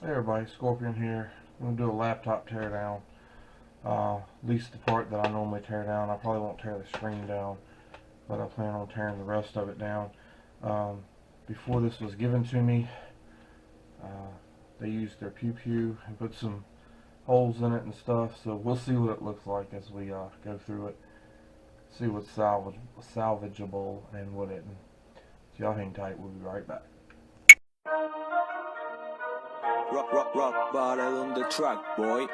Hey everybody, Scorpion here. I'm going to do a laptop teardown. At least the part that I normally tear down. I probably won't tear the screen down, but I plan on tearing the rest of it down. Before this was given to me, they used their pew and put some holes in it and stuff, so we'll see what it looks like as we go through it. See what's salvageable and what isn't. So y'all hang tight, we'll be right back. Rock bottle on the track, boy.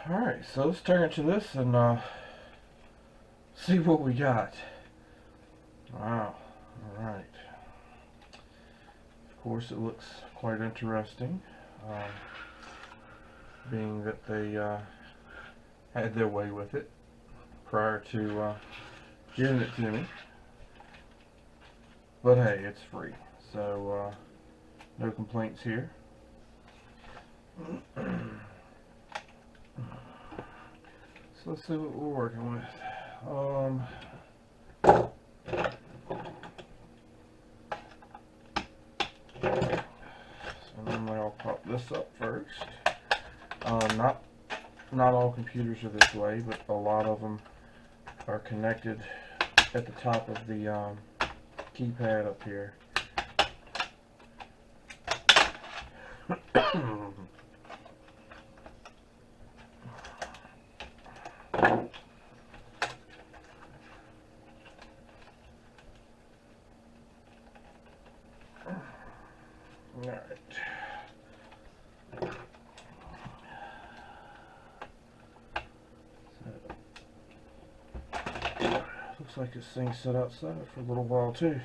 Alright, so let's turn to this and see what we got. Wow, alright. Of course it looks quite interesting, being that they had their way with it prior to giving it to me. But hey, it's free, so no complaints here. So let's see what we're working with. So normally I'll pop this up first. Not all computers are this way, but a lot of them are connected at the top of the keypad up here. Alright. Looks like this thing's set outside for a little while too.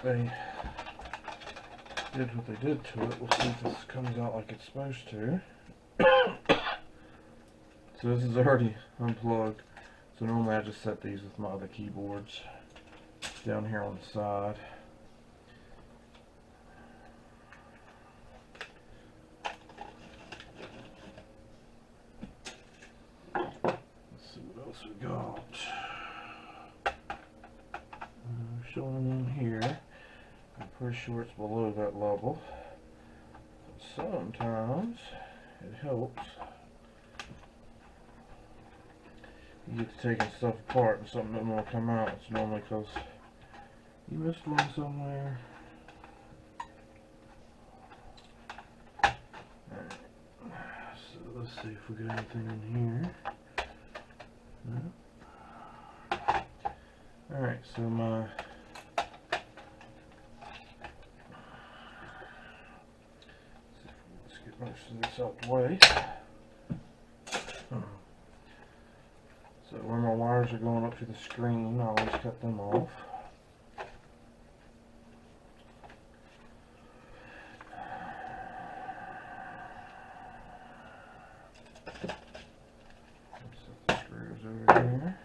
They did what they did to it. We'll see if this comes out like it's supposed to. So this is already unplugged. So normally I just set these with my other keyboards down here on the side. Let's see what else we got. Showing in here. I'm pretty sure it's below that level. Sometimes it helps. You get to taking stuff apart and something doesn't want to come out. It's normally because you missed one somewhere. Alright. So let's see if we got anything in here. No. Alright, so let's get most of this out the way. So where my wires are going up to the screen, I always cut them off. Set the screws over here.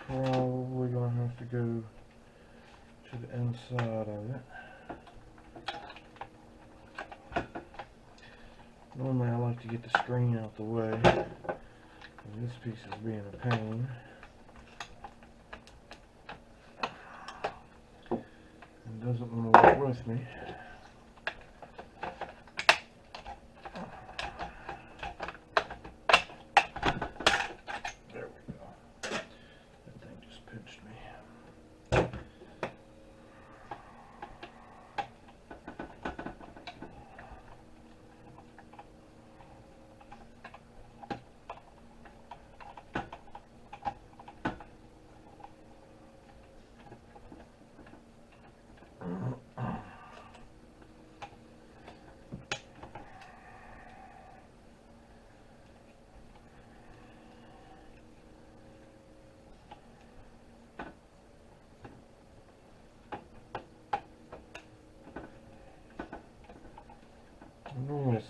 Probably gonna have to go to the inside of it. Normally I like to get the screen out the way, and this piece is being a pain. And doesn't want to work with me. There we go.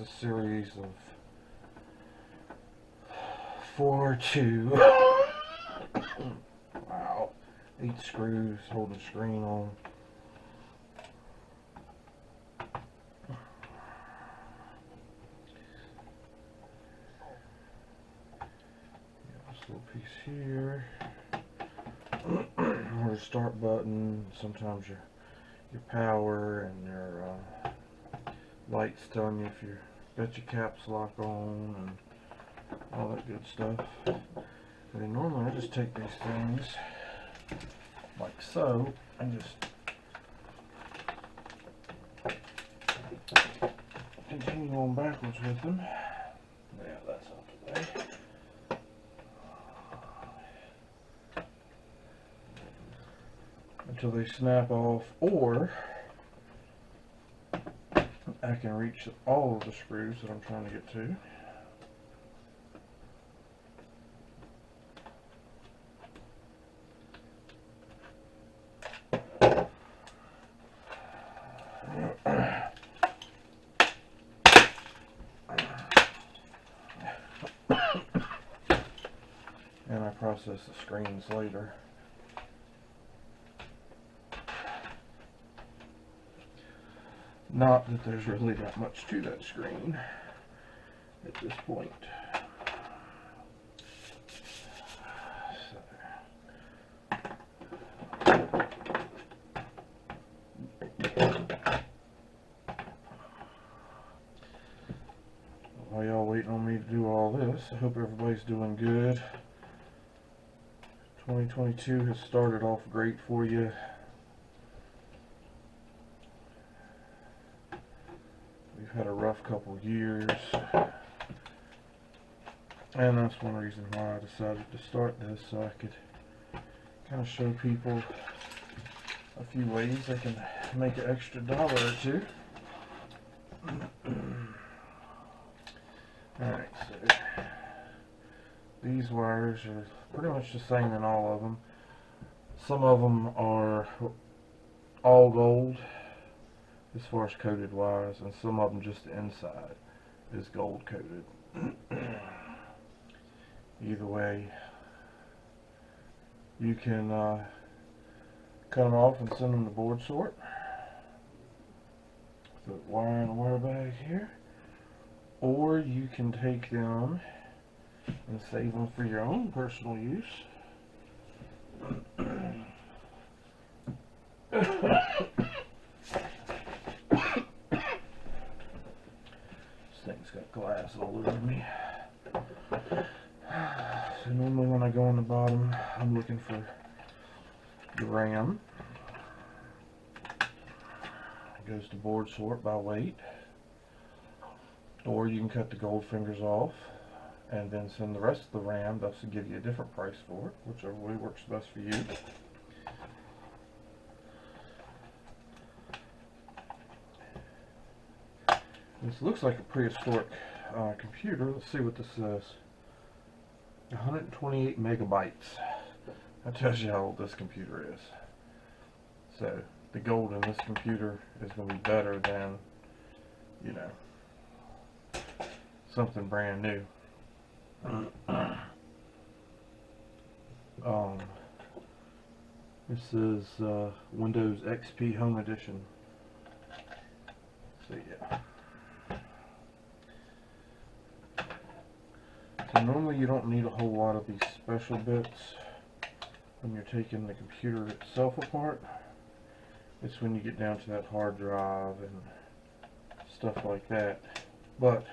a series of 4, 2, wow, 8 screws holding the screen on. This little piece here, or the start button. Sometimes your power and your lights telling you if you got your caps lock on and all that good stuff. And then normally I just take these things like so and just continue on backwards with them. Yeah, that's out the way. Until they snap off, or I can reach all of the screws that I'm trying to get to. And I process the screens later. Not that there's really that much to that screen at this point. While y'all waiting on me to do all this, I hope everybody's doing good. 2022 has started off great for you. We've had a rough couple years, and that's one reason why I decided to start this, so I could kind of show people a few ways they can make an extra $1 or 2. Alright, so these wires are pretty much the same in all of them. Some of them are all gold as far as coated wires, and some of them just the inside is gold coated. Either way, you can cut them off and send them to board sort. The wire in a wire bag here. Or you can take them and save them for your own personal use. This thing's got glass all over me. So normally when I go on the bottom, I'm looking for the RAM. It goes to board sort by weight. Or you can cut the gold fingers off and then send the rest of the RAM. Thus will give you a different price for it, whichever way works best for you. This looks like a prehistoric computer. Let's see what this says. 128 megabytes. That tells you how old this computer is. So the gold in this computer is going to be better than, you know, something brand new. This is Windows XP Home Edition. So yeah. So normally you don't need a whole lot of these special bits when you're taking the computer itself apart. It's when you get down to that hard drive and stuff like that. But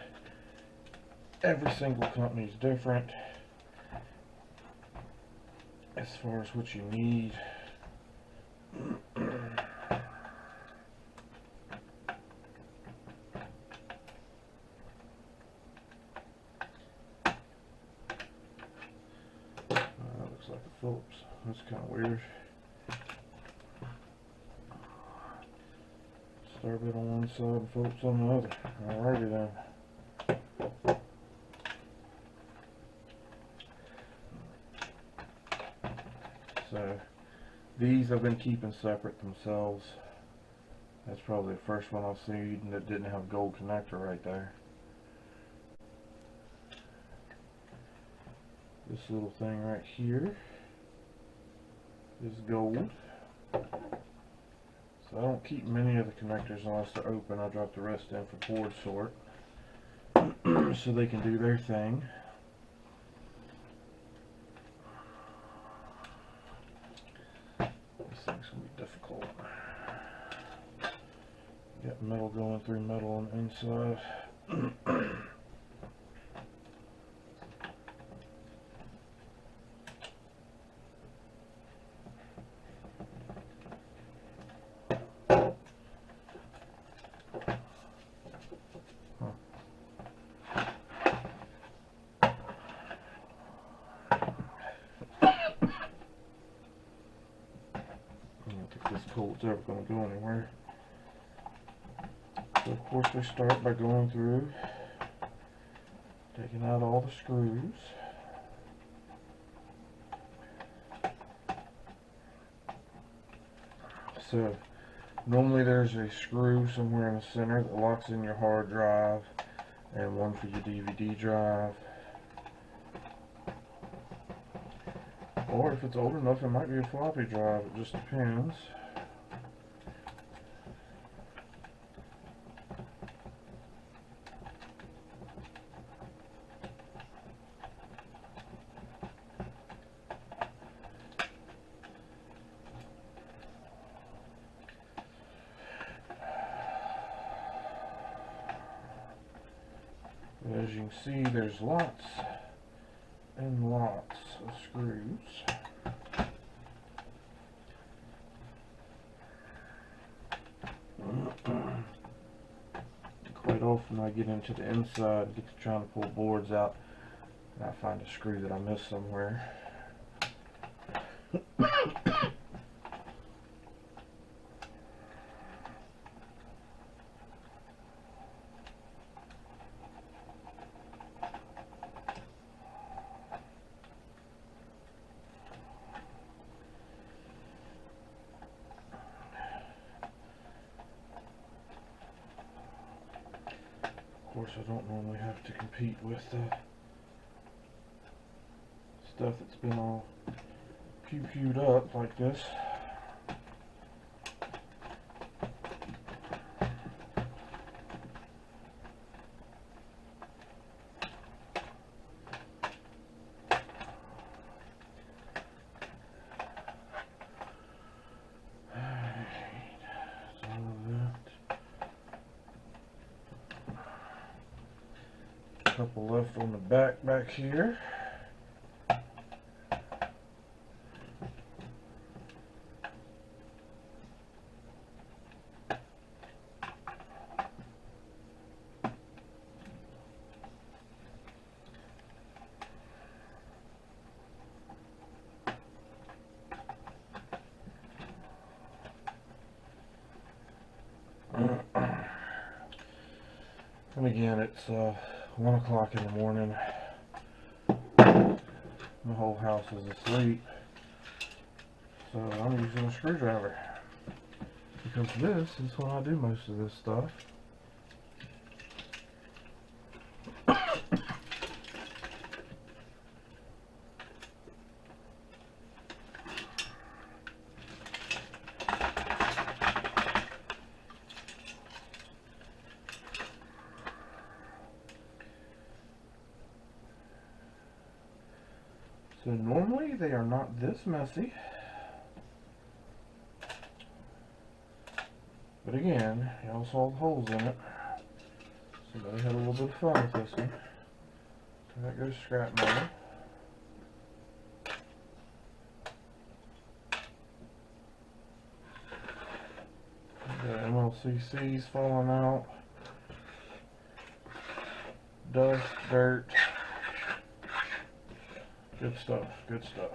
every single company is different as far as what you need. Looks like a Phillips. That's kind of weird. Star bit on one side and Phillips on the other. Alrighty then. So these I've been keeping separate themselves. That's probably the first one I've seen that didn't have a gold connector right there. This little thing right here is gold. So I don't keep many of the connectors unless they're open. I drop the rest in for board sort so they can do their thing. This thing's going to be difficult. Got metal going through metal on the inside. This bolt's ever going to go anywhere. So of course we start by going through, taking out all the screws. So normally there's a screw somewhere in the center that locks in your hard drive and one for your DVD drive. Or if it's old enough, it might be a floppy drive. It just depends. As you can see, there's lots and lots of screws. Quite often I get into the inside and get to trying to pull boards out and I find a screw that I missed somewhere. Of course, I don't normally have to compete with the stuff that's been all pew-pewed up like this. Couple left on the back here. And again, it's 1 o'clock in the morning. The whole house is asleep. So I'm using a screwdriver. Because this is when I do most of this stuff. So normally they are not this messy, but again, y'all saw the holes in it. Somebody had a little bit of fun with this one. So that goes scrap metal. The MLCC's falling out. Dust, dirt. Good stuff, good stuff.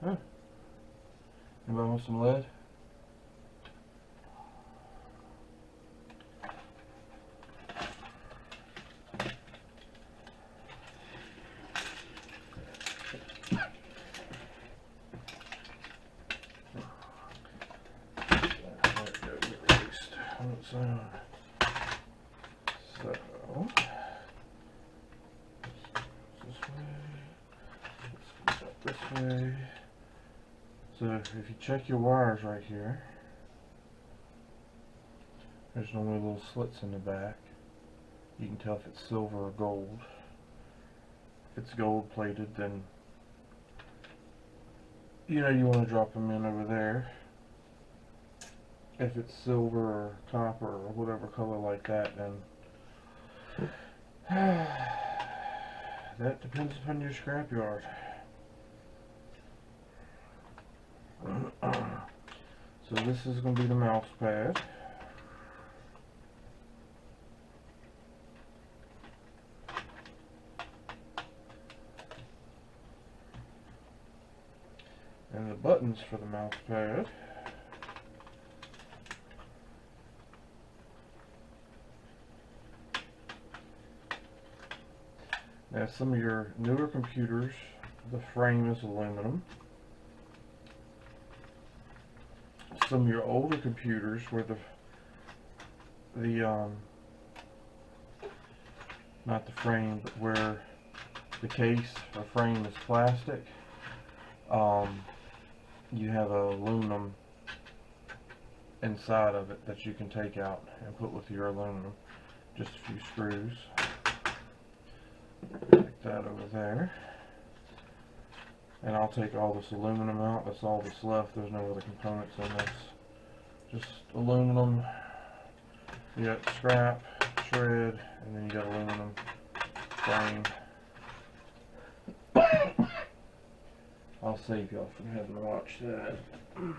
Huh. Anybody want some lead? So this way. So if you check your wires right here, there's normally little slits in the back. You can tell if it's silver or gold. If it's gold plated, then you want to drop them in over there. If it's silver or copper or whatever color like that, then that depends upon your scrapyard. So this is going to be the mouse pad. And the buttons for the mouse pad. Now some of your newer computers, the frame is aluminum. Some of your older computers where not the frame, but where the case or frame is plastic, you have aluminum inside of it that you can take out and put with your aluminum. Just a few screws. Like that over there. And I'll take all this aluminum out. That's all that's left. There's no other components in this. Just aluminum. You got scrap, shred, and then you got aluminum frame. I'll save y'all from having to watch that. And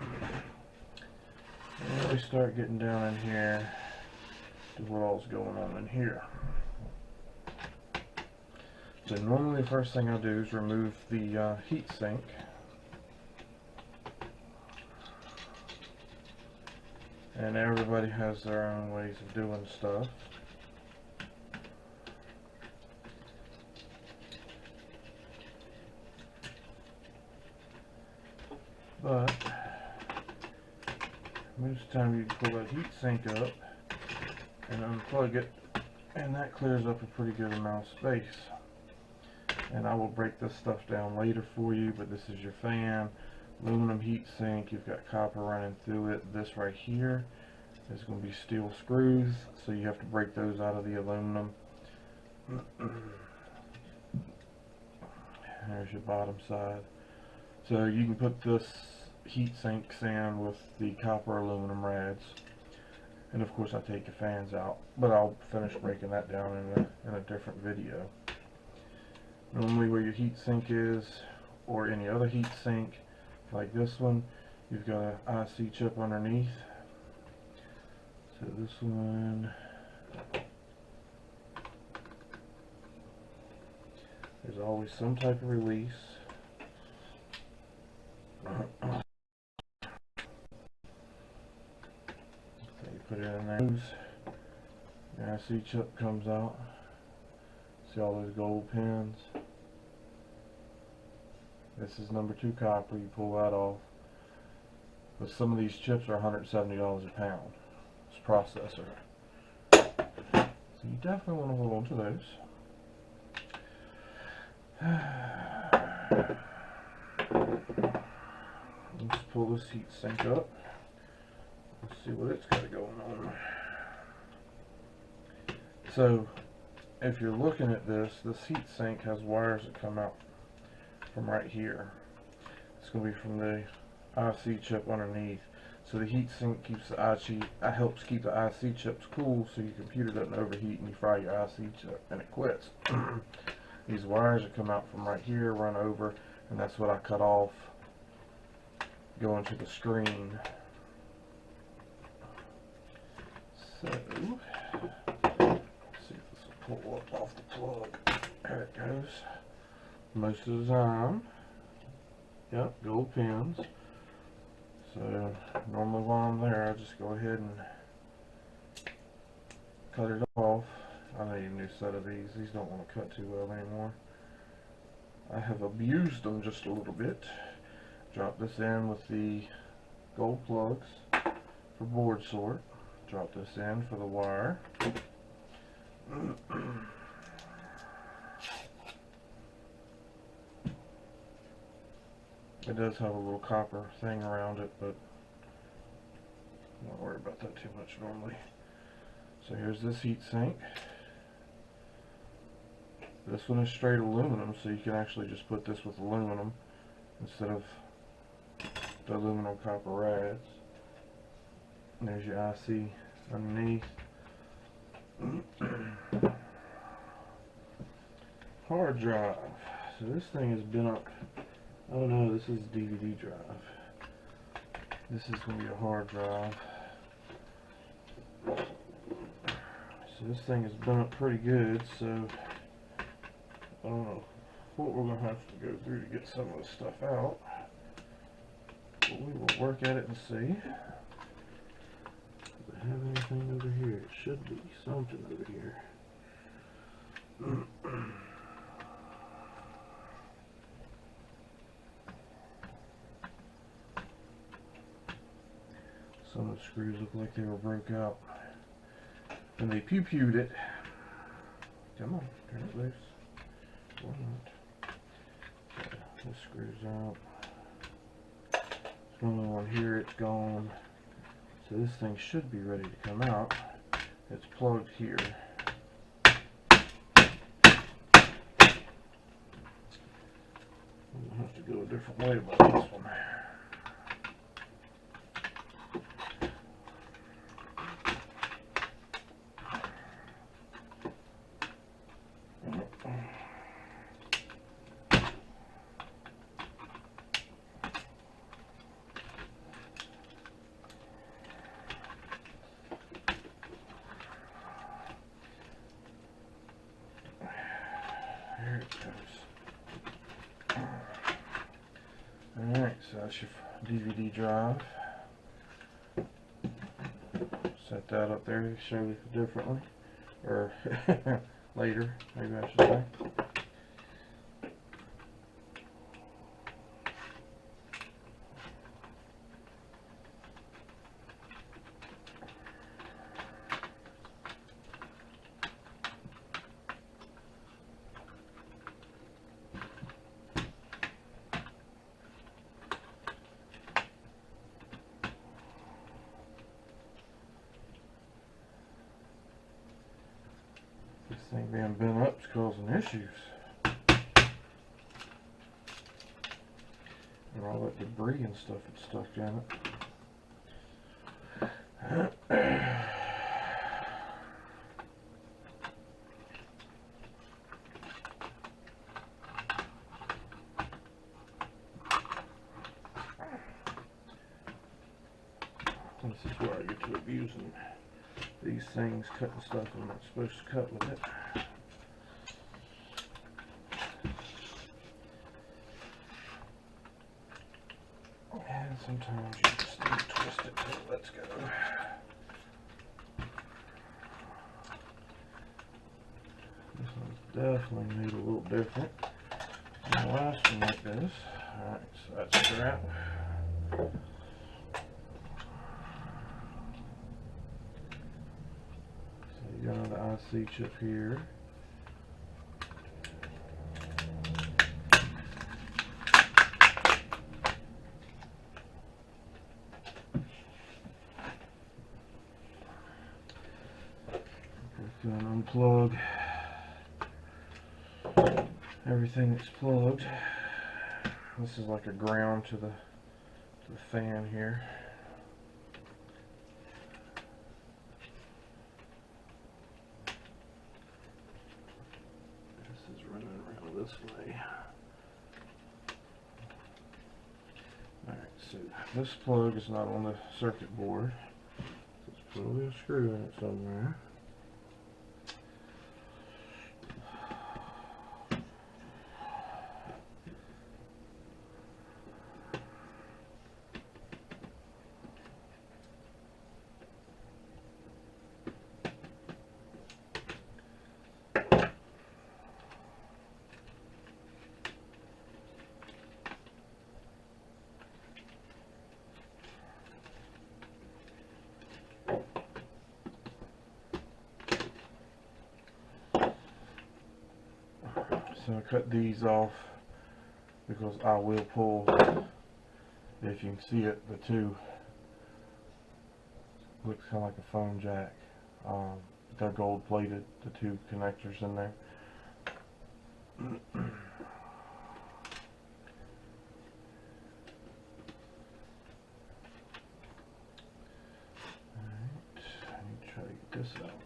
we start getting down in here to what all's going on in here. So normally the first thing I do is remove the heat sink. And everybody has their own ways of doing stuff. But most of the time you pull that heat sink up and unplug it, and that clears up a pretty good amount of space. And I will break this stuff down later for you, but this is your fan, aluminum heat sink. You've got copper running through it. This right here is going to be steel screws, so you have to break those out of the aluminum. There's your bottom side. So you can put this heat sinks in with the copper aluminum rads, and of course I take the fans out, but I'll finish breaking that down in a different video. Normally where your heat sink is, or any other heat sink like this one, you've got an IC chip underneath. So this one, there's always some type of release. So you put it in there. The IC chip comes out. See all those gold pins? This is number 2 copper. You pull that off. But some of these chips are $170 a pound. It's processor. So you definitely want to hold on to those. Let's pull this heat sink up. Let's see what it's got going on. So if you're looking at this heat sink has wires that come out from right here. It's going to be from the IC chip underneath. So the heat sink keeps the helps keep the IC chips cool, so your computer doesn't overheat and you fry your IC chip and it quits. These wires that come out from right here run over, and that's what I cut off going to the screen. So pull up off the plug. There it goes. Most of the time, yep, gold pins. So normally while I'm there, I just go ahead and cut it off. I need a new set of these. These don't want to cut too well anymore. I have abused them just a little bit. Drop this in with the gold plugs for board sort. drop this in for the wire. It does have a little copper thing around it, but I'm not worried about that too much normally. So here's this heat sink. This one is straight aluminum, so you can actually just put this with aluminum instead of the aluminum copper rads. And there's your IC underneath. Hard drive. So this thing has been up. Oh no, this is a DVD drive. This is going to be a hard drive. So this thing has been up pretty good, so I don't know what we're going to have to go through to get some of this stuff out. But we will work at it and see. Does it have anything over here? It should be something over here. Some of the screws look like they were broke out. And they pew-pewed it. Come on, turn it loose. Or not. Okay, this screws out. There's only one here, it's gone. So this thing should be ready to come out. It's plugged here. We'll have to go a different way about this one. There it goes. Alright, so that's your DVD drive. Set that up there to show you differently. Or later, maybe I should say. This thing being bent up is causing issues. And all that debris and stuff that's stuck in it. This is where I get to abusing these things, cutting stuff I'm not supposed to cut with it. And sometimes you just need to twist it till it lets go. This one's definitely made a little different than the last one like this. Alright, so that's scrap. You got another IC chip here. We're going to unplug everything that's plugged. This is like a ground to the fan here. This way. Alright, so this plug is not on the circuit board. Let's put a little screw in it somewhere. So I cut these off because I will pull, if you can see it, the two. Looks kind of like a phone jack. They're gold plated, the two connectors in there. Alright, let me try to get this out.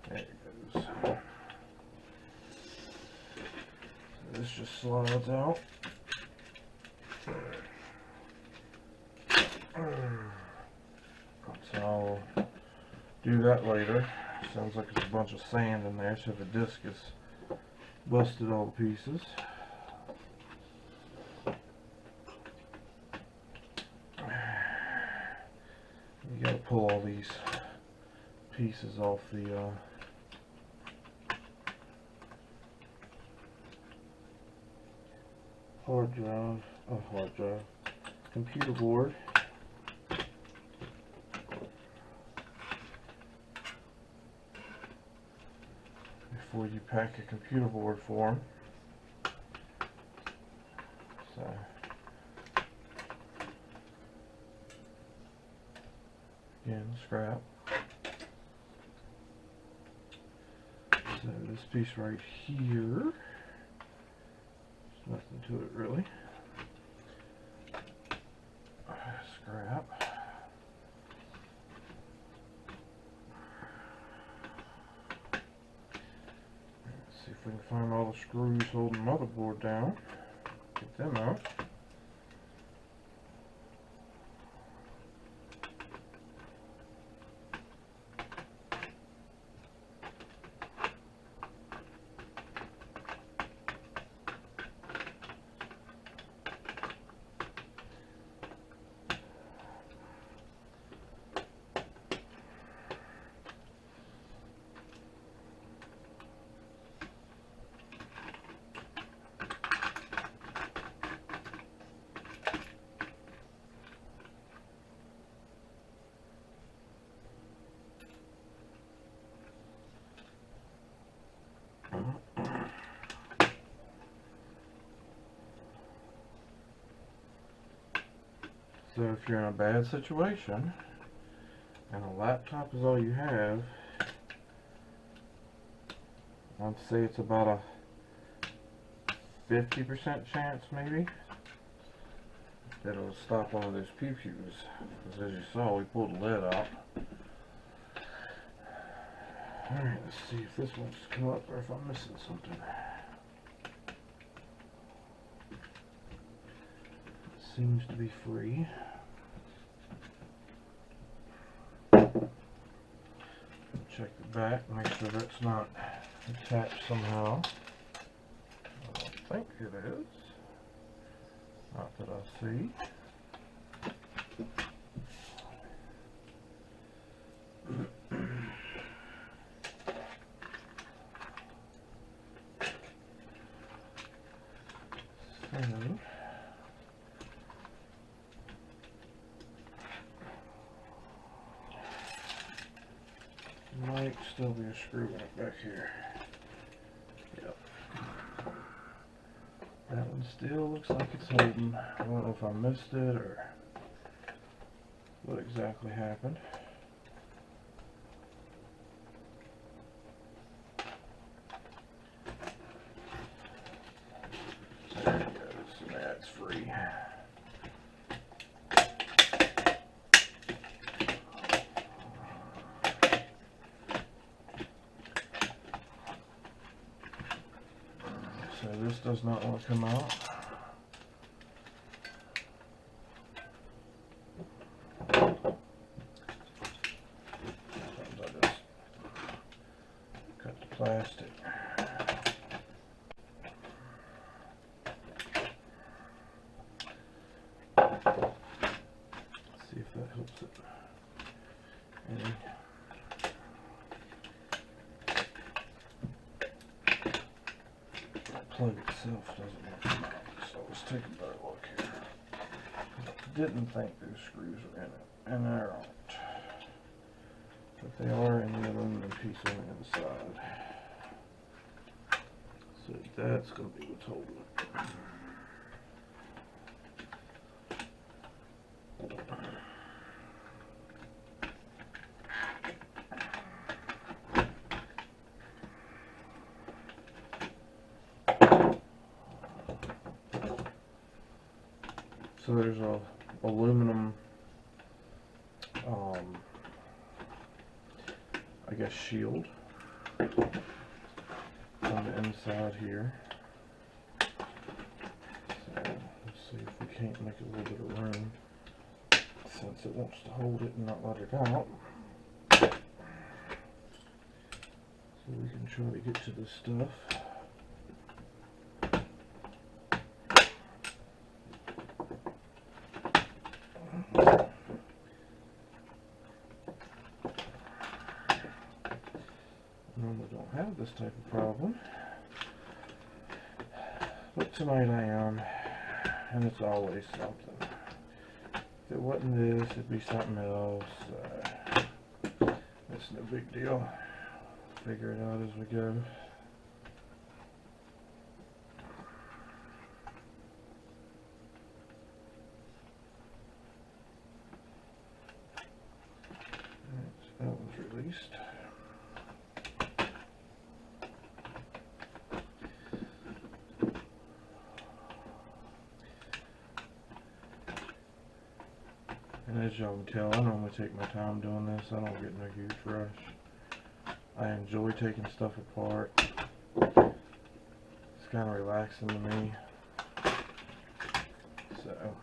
There it goes. So this just slides out. So I'll do that later. Sounds like there's a bunch of sand in there, so the disc is busted all the pieces. You gotta pull all these pieces off the computer board. Before you pack a computer board for them. So again, scrap. So this piece right here, there's nothing to it really. Scrap. See if we can find all the screws holding the motherboard down. Get them out. So if you're in a bad situation and a laptop is all you have, I'd say it's about a 50% chance maybe that it'll stop one of those pew-pews. Because as you saw, we pulled the lid out. Alright, let's see if this wants to come up or if I'm missing something. Seems to be free. Check the back, make sure that's not attached somehow. I don't think it is. Not that I see. Might still be a screw in it back here. Yep. That one still looks like it's holding. I don't know if I missed it or what exactly happened. There it goes. That's free. So this does not want to come out. Sometimes I just cut the plastic. Let's see if that helps it any. Plug itself doesn't want to come out, so let's take a better look here. Didn't think those screws were in it, and there aren't. but they are in the aluminum piece on the inside. So that's going to be what's holding it. So there's a aluminum, I guess, shield on the inside here. So let's see if we can't make a little bit of room, since it wants to hold it and not let it out. So we can try to get to this stuff. Normally don't have this type of problem, but tonight I am, and it's always something. If it wasn't this, it'd be something else. It's no big deal. Figure it out as we go. That one's released. And as y'all can tell, I normally take my time doing this. I don't get in a huge rush. I enjoy taking stuff apart. It's kind of relaxing to me. So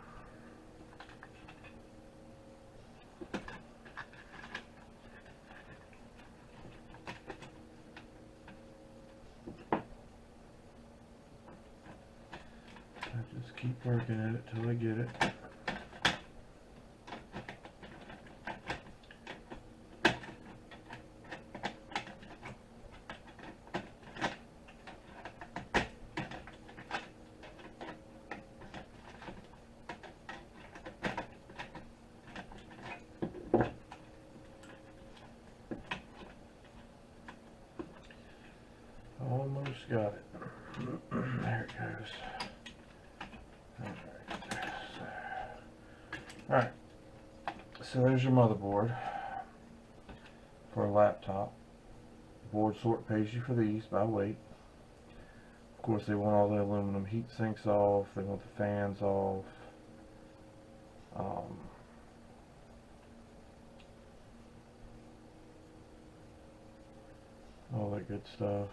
I just keep working at it till I get it. Almost got it. There it goes. Alright. So there's your motherboard for a laptop. Board sort pays you for these by weight. Of course, they want all the aluminum heat sinks off. They want the fans off. All that good stuff.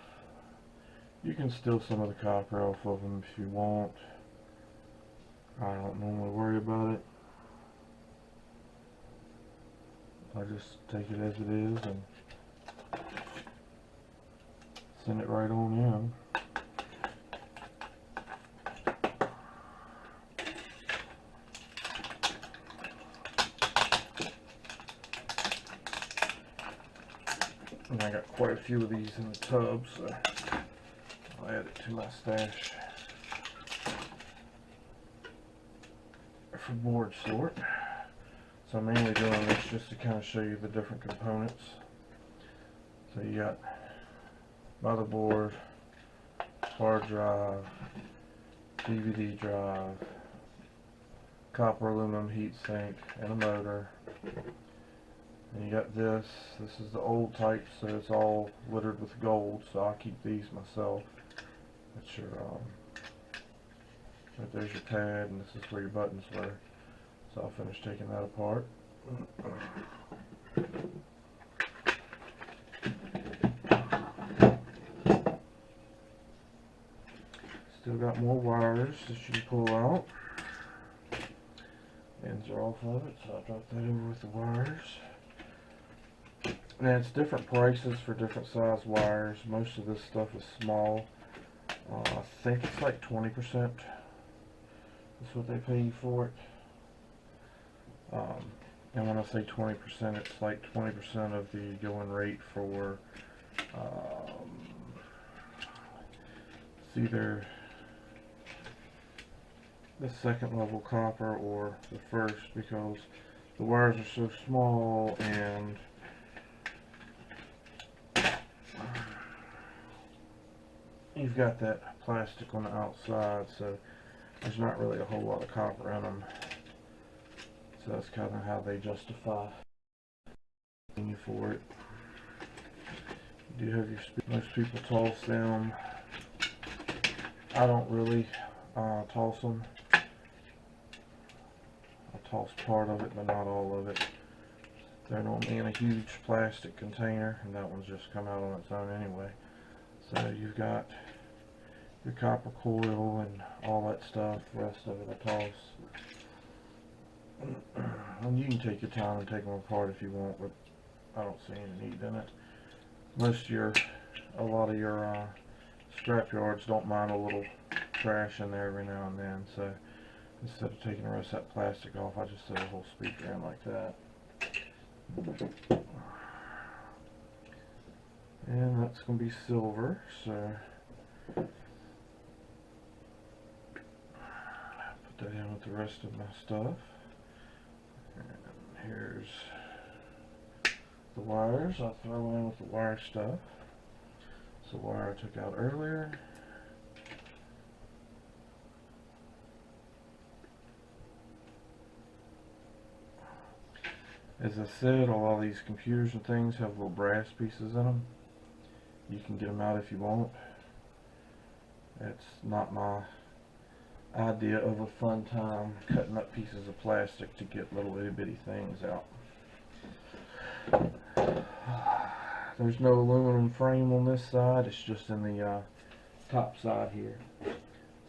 You can steal some of the copper off of them if you want. I don't normally worry about it. I just take it as it is and send it right on in. And I got quite a few of these in the tub, so I'll add it to my stash for board sort. So I'm mainly doing this just to kind of show you the different components. So you got motherboard, hard drive, DVD drive, copper aluminum heatsink, and a motor. And you got this. This is the old type, so it's all littered with gold. So I keep these myself. That's your right there's your pad, and this is where your buttons were. So I'll finish taking that apart. Still got more wires that you can pull out. Ends are off of it, so I'll drop that over with the wires. Now it's different prices for different size wires. Most of this stuff is small. I think it's like 20%. That's what they pay you for it. And when I say 20%, it's like 20% of the going rate for it's either the second level copper or the first, because the wires are so small and you've got that plastic on the outside, so there's not really a whole lot of copper in them. So that's kind of how they justify you for it. You do have your most people toss them. I don't really toss them. I toss part of it, but not all of it. They're normally in a huge plastic container, and that one's just come out on its own anyway. So you've got your copper coil and all that stuff. The rest of it I toss. And you can take your time and take them apart if you want, but I don't see any need in it. A lot of your scrap yards don't mind a little trash in there every now and then, so instead of taking the rest of that plastic off, I just set a whole speaker in like that. And that's going to be silver, so put that in with the rest of my stuff. And here's the wires. I'll throw in with the wire stuff. So the wire I took out earlier. As I said, a lot of these computers and things have little brass pieces in them. You can get them out if you want. It's not my idea of a fun time cutting up pieces of plastic to get little itty bitty things out. There's no aluminum frame on this side, it's just in the top side here.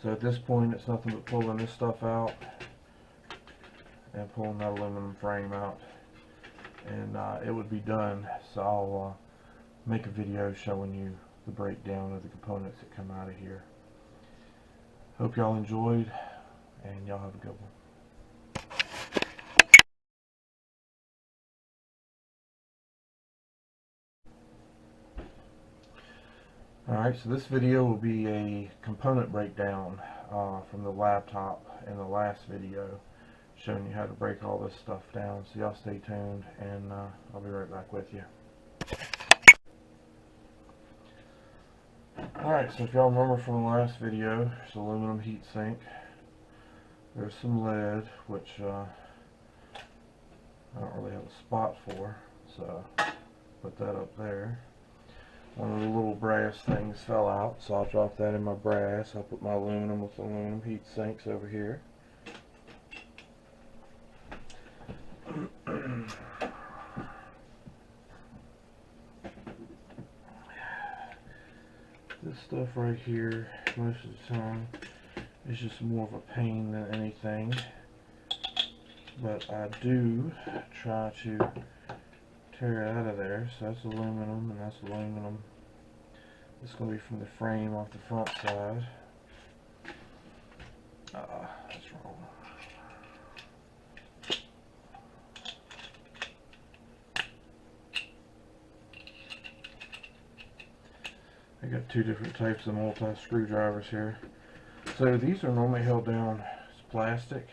So at this point it's nothing but pulling this stuff out and pulling that aluminum frame out, and it would be done. So I'll make a video showing you the breakdown of the components that come out of here. Hope y'all enjoyed, and y'all have a good one. Alright, so this video will be a component breakdown from the laptop in the last video, showing you how to break all this stuff down. So y'all stay tuned, and I'll be right back with you. Alright, so if y'all remember from the last video, it's aluminum heatsink. There's some lead, which I don't really have a spot for, so put that up there. One of the little brass things fell out, so I'll drop that in my brass. I'll put my aluminum with aluminum heat sinks over here. This stuff right here, most of the time, is just more of a pain than anything. But I do try to tear it out of there. So that's aluminum, and that's aluminum. It's going to be from the frame off the front side. That's wrong. I got two different types of multi-screwdrivers here. So these are normally held down as plastic,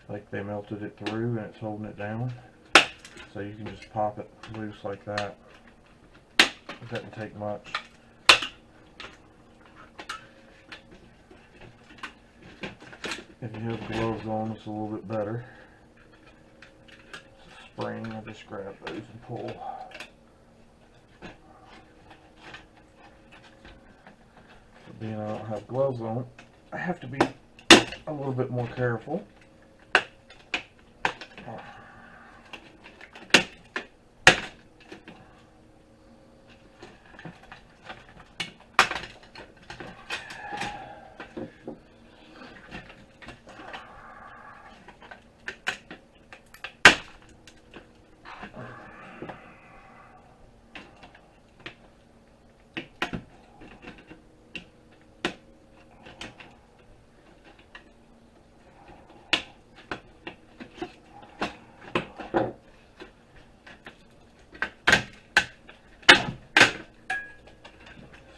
like they melted it through and it's holding it down. So you can just pop it loose like that. It doesn't take much. If you have gloves on, it's a little bit better. It's a spring, I just grab those and pull. But being I don't have gloves on, I have to be a little bit more careful.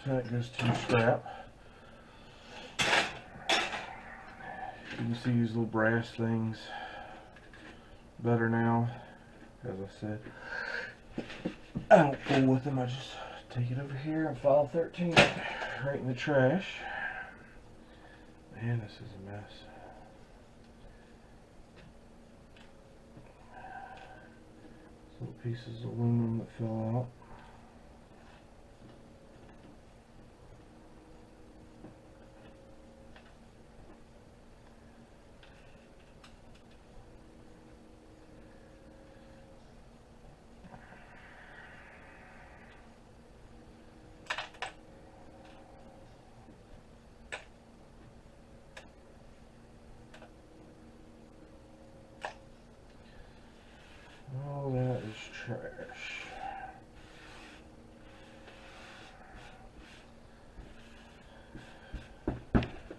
So that goes to your scrap. You can see these little brass things better now. As I said, I don't fool with them, I just Take it over here and file 13 right in the trash. Man, this is a mess. Little pieces of aluminum that fell out. All that is trash.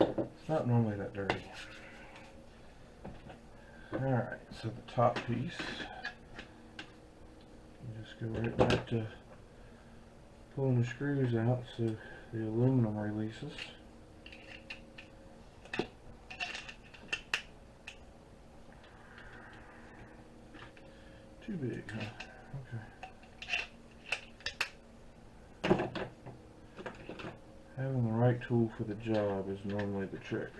It's not normally that dirty. Alright, so the top piece, you just go right back to pulling the screws out so the aluminum releases. Too big, huh? Okay. Having the right tool for the job is normally the trick.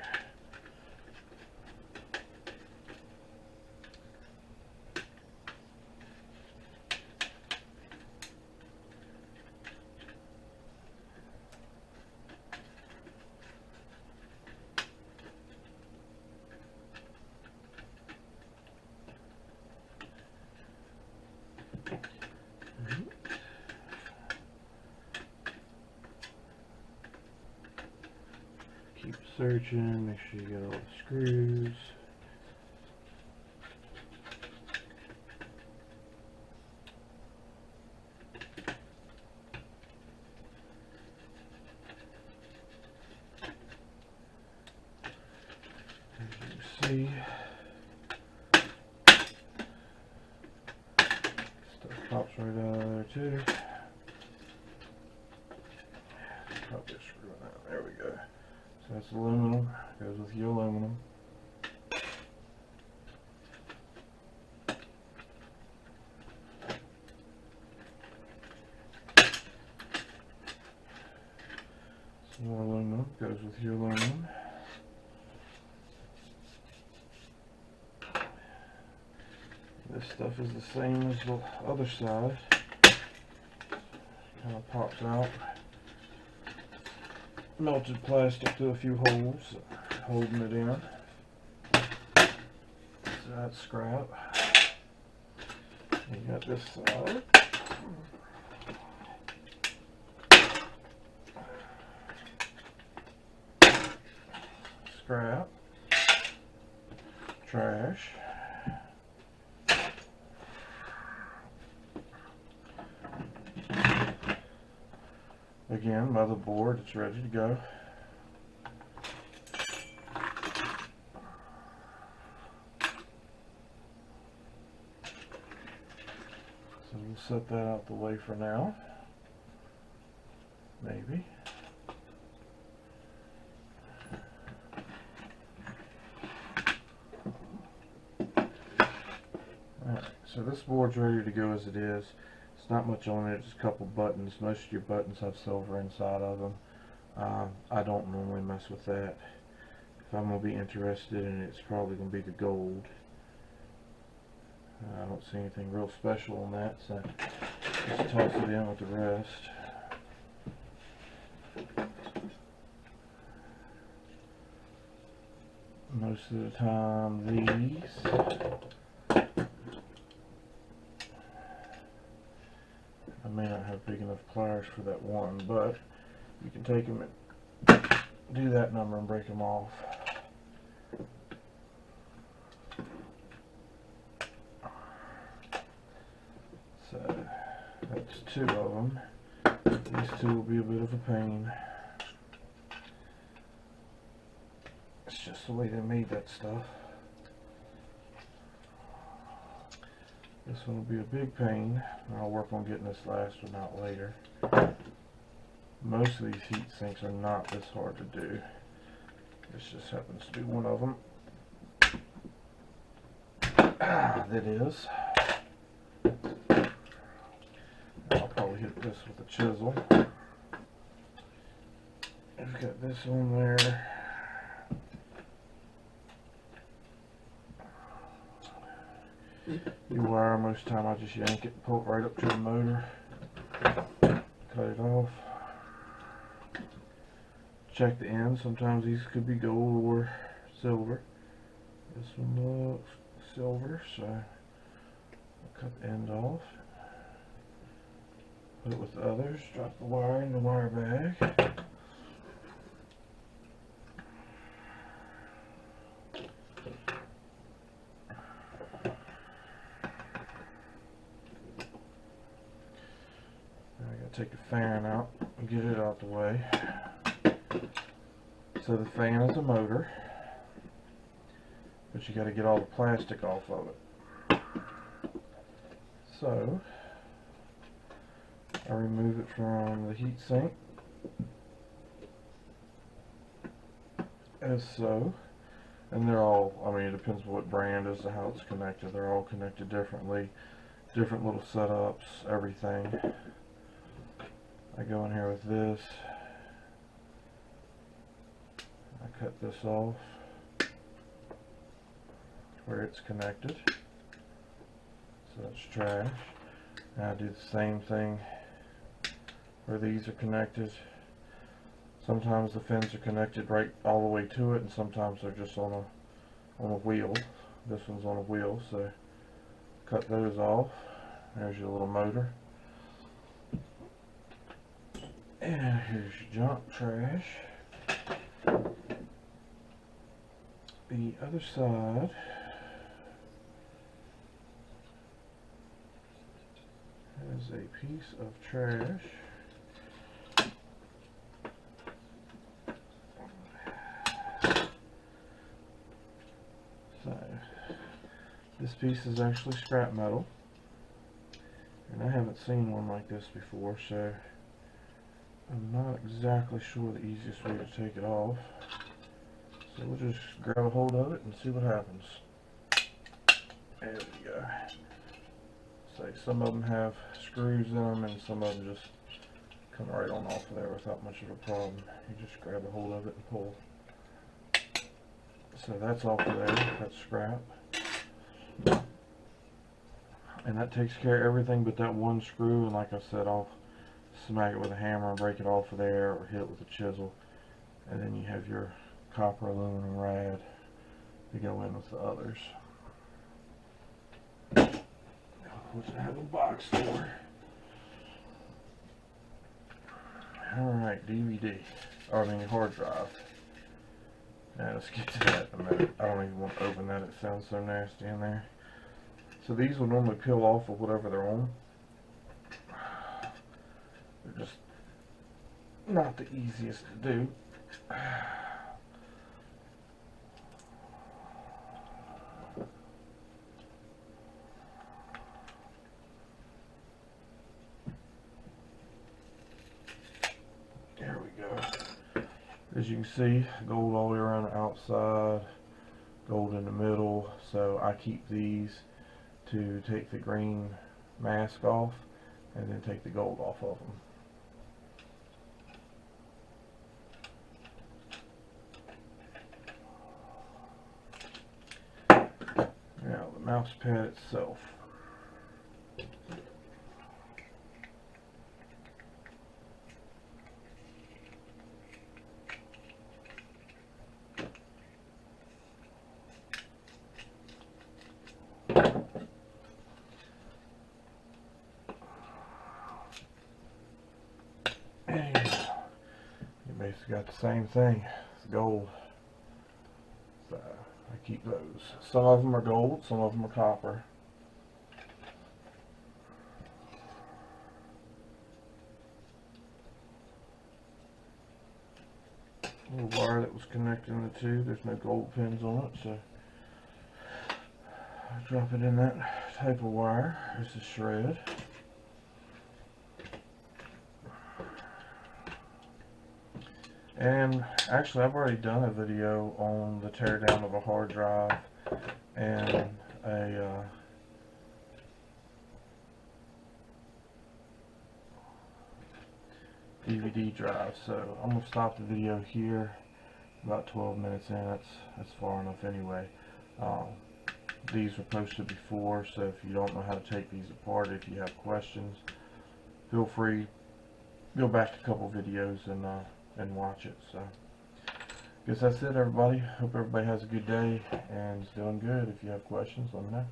Keep searching, make sure you get all the screws. As you see, stuff pops right out of there too. Pop this screw out. There we go. So that's aluminum, goes with your aluminum. Some more aluminum, goes with your aluminum. This stuff is the same as the other side. Kind of pops out. Melted plastic through a few holes, holding it in. So that's scrap. You got this side. Scrap. Trash. Again, motherboard, it's ready to go. So we'll set that out the way for now. Maybe. Alright, so this board's ready to go as it is. Not much on it, just a couple buttons. Most of your buttons have silver inside of them. I don't normally mess with that. If I'm going to be interested in it, it's probably going to be the gold. I don't see anything real special on that, so just toss it in with the rest. Most of the time these I may not have big enough pliers for that one, but you can take them and do that number and break them off. So that's two of them. These two will be a bit of a pain. It's just the way they made that stuff. This one will be a big pain. I'll work on getting this last one out later. Most of these heat sinks are not this hard to do. This just happens to be one of them. That is. I'll probably hit this with a chisel. I've got this on there. You wire, most of the time I just yank it, pull it right up to the motor, cut it off. Check the ends, sometimes these could be gold or silver. This one looks silver, so I'll cut the end off. Put it with the others, drop the wire in the wire bag. Take the fan out and get it out the way. So the fan is a motor, but you got to get all the plastic off of it. So I remove it from the heat sink as so, and they're all, I mean, it depends what brand as to how it's connected. They're all connected differently, different little setups, everything. I go in here with this, I cut this off where it's connected, so that's trash. Now I do the same thing where these are connected. Sometimes the fins are connected right all the way to it, and sometimes they're just on a wheel. This one's on a wheel, so cut those off. There's your little motor. And here's your junk trash. The other side has a piece of trash. So this piece is actually scrap metal, and I haven't seen one like this before, so I'm not exactly sure the easiest way to take it off. So we'll just grab a hold of it and see what happens. There we go. So some of them have screws in them, and some of them just come right on off of there without much of a problem. You just grab a hold of it and pull. So that's off of there. That's scrap. And that takes care of everything but that one screw, and like I said, I'll smack it with a hammer and break it off of there, or hit it with a chisel, and then you have your copper aluminum rad to go in with the others, which I have a box for. Alright, DVD, or I mean hard drive. Now let's get to that in a minute. I don't even want to open that, it sounds so nasty in there. So these will normally peel off of whatever they're on. They're just not the easiest to do. There we go. As you can see, gold all the way around the outside, gold in the middle. So I keep these to take the green mask off and then take the gold off of them. Now the mouse pad itself. And you basically got the same thing. It's gold. So I keep those. Some of them are gold, some of them are copper. Little wire that was connecting the two, there's no gold pins on it, so I drop it in that type of wire. This is shred. And actually I've already done a video on the teardown of a hard drive and a DVD drive. So I'm gonna stop the video here. About 12 minutes in. That's far enough anyway. These were posted before, so if you don't know how to take these apart, if you have questions, feel free, go back a couple videos and watch it. So guess that's it, everybody. Hope everybody has a good day and is doing good. If you have questions, let me know.